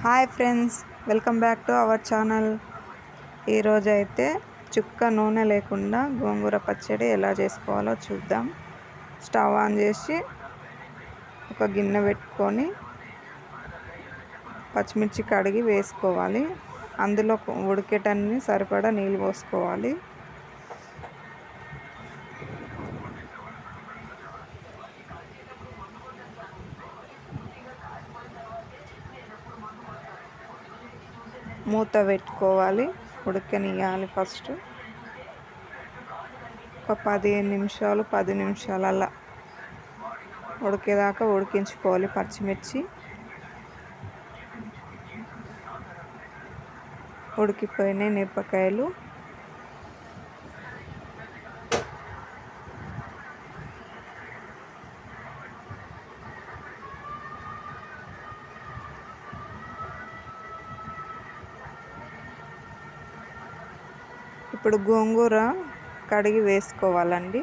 Hi friends, welcome back to our channel. ఈరోజు అయితే చుక్క నూనె లేకుండా గోంగూర పచ్చడి ఎలా చేసుకోవాలో చూద్దాం. స్టవ్ ఆన్ చేసి ఒక గిన్నె పెట్టుకొని పచ్చిమిర్చి కడిగి వేసుకోవాలి. అందులో ఉడికేటన్ని సరిపడా నీళ్ళు పోసుకోవాలి. మూత పెట్టుకోవాలి, ఉడకనియాలి. ఫస్ట్ ఒక 10 నిమిషాలు అలా ఉడికేదాకా ఉడికించుకోవాలి. పచ్చిమిర్చి ఉడికిపోయినాయి. మిరపకాయలు ఇప్పుడు గోంగూర కడిగి వేసుకోవాలండి.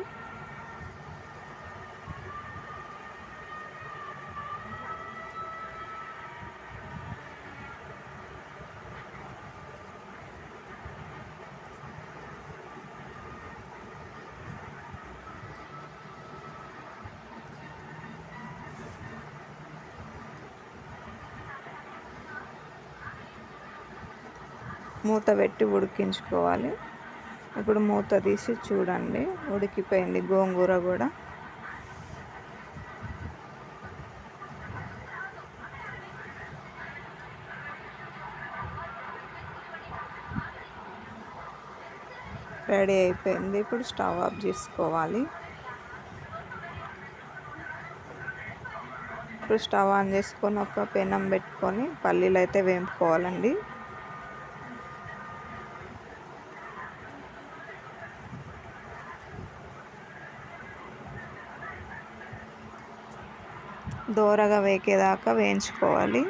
మూత పెట్టి ఉడికించుకోవాలి. ఇప్పుడు మూత తీసి చూడండి, ఉడికిపోయింది గోంగూర కూడా. రెడీ అయిపోయింది. ఇప్పుడు స్టవ్ ఆఫ్ చేసుకోవాలి. ఇప్పుడు స్టవ్ ఆన్ చేసుకొని ఒక పెనం పెట్టుకొని పల్లీలు అయితే వేపుకోవాలండి. దోరగా వేకేదాకా వేయించుకోవాలి.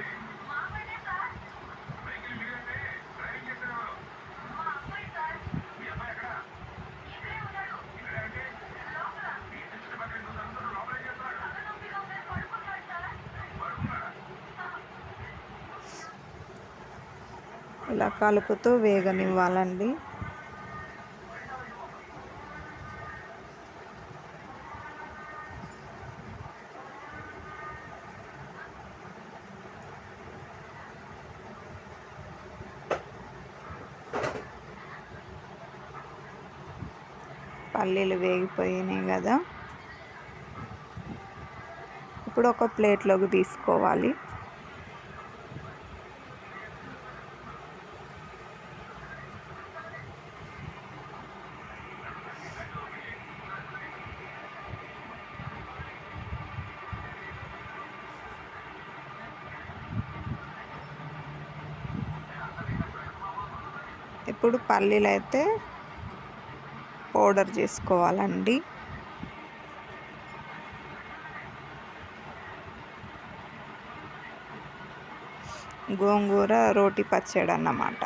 ఇలా కలుపుతూ వేగనివ్వాలండి. పల్లీలు వేగిపోయినాయి కదా, ఇప్పుడు ఒక ప్లేట్లోకి తీసుకోవాలి. ఇప్పుడు పల్లీలు అయితే పౌడర్ చేసుకోవాలండి. గోంగూర రోటి పచ్చడి అన్నమాట.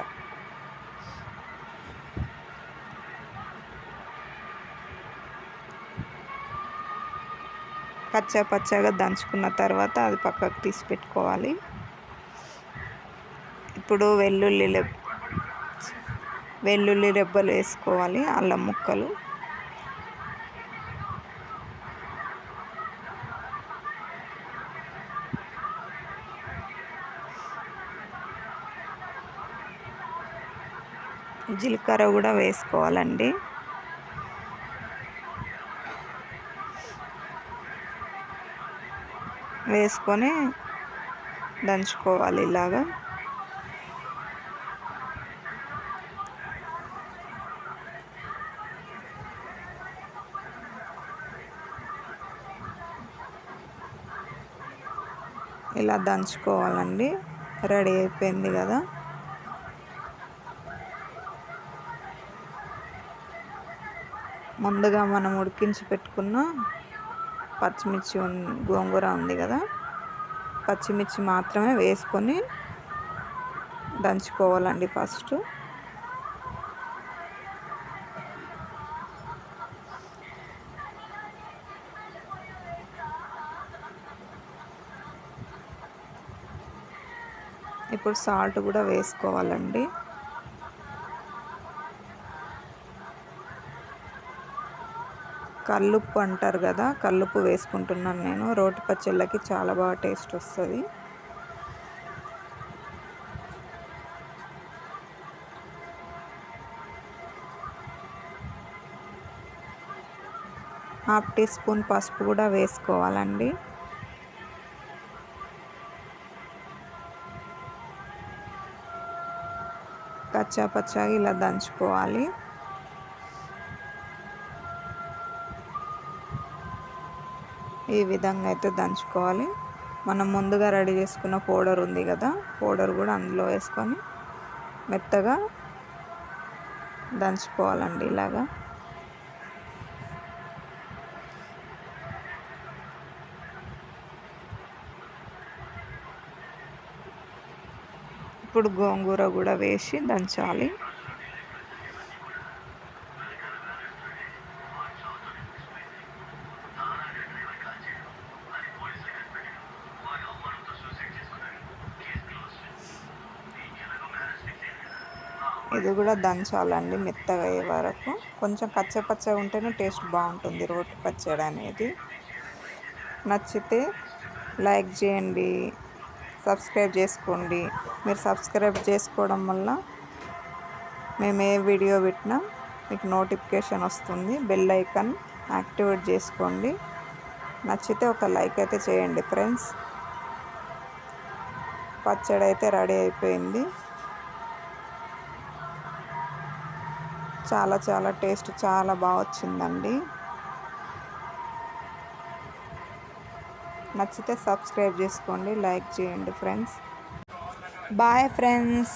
పచ్చగా దంచుకున్న తర్వాత అది పక్కకు తీసి పెట్టుకోవాలి. ఇప్పుడు వెల్లుల్లి రెబ్బలు వేసుకోవాలి, అల్లం ముక్కలు, జీలకర్ర కూడా వేసుకోవాలండి. వేసుకొని దంచుకోవాలి ఇలాగా. ఇలా దంచుకోవాలండి. రెడీ అయిపోయింది కదా. ముందుగా మనం ఉడికించి పెట్టుకున్న పచ్చిమిర్చి గోంగూర ఉంది కదా, పచ్చిమిర్చి మాత్రమే వేసుకొని దంచుకోవాలండి ఫస్ట్. ఇప్పుడు సాల్ట్ కూడా వేసుకోవాలండి. కల్లుప్పు అంటారు కదా, కల్లుప్పు వేసుకుంటున్నాను నేను. రోటి పచ్చళ్ళకి చాలా బాగా టేస్ట్ వస్తుంది. హాఫ్ టీ స్పూన్ పసుపు కూడా వేసుకోవాలండి. కచ్చా పచ్చాగా ఇలా దంచుకోవాలి. ఈ విధంగా అయితే దంచుకోవాలి. మనం ముందుగా రెడీ చేసుకున్న పౌడర్ ఉంది కదా, పౌడర్ కూడా అందులో వేసుకొని మెత్తగా దంచుకోవాలండి ఇలాగా. ఇప్పుడు గోంగూర కూడా వేసి దంచాలి. ఇది కూడా దంచాలండి మెత్తగా అయ్యే వరకు. కొంచెం కచ్చపచ్చగా ఉంటేనే టేస్ట్ బాగుంటుంది రోటి పచ్చడి అనేది. నచ్చితే లైక్ చేయండి, సబ్స్క్రైబ్ చేసుకోండి. మీరు సబ్స్క్రైబ్ చేసుకోవడం వల్ల మేము ఏ వీడియో పెట్టినా మీకు నోటిఫికేషన్ వస్తుంది. బెల్ ఐకాన్ యాక్టివేట్ చేసుకోండి. నచ్చితే ఒక లైక్ అయితే చేయండి ఫ్రెండ్స్. పచ్చడి అయితే రెడీ అయిపోయింది. చాలా టేస్ట్ చాలా బాగా వచ్చిందండి. నచ్చితే సబ్స్క్రైబ్ చేసుకోండి, లైక్ చేయండి ఫ్రెండ్స్. Bye friends.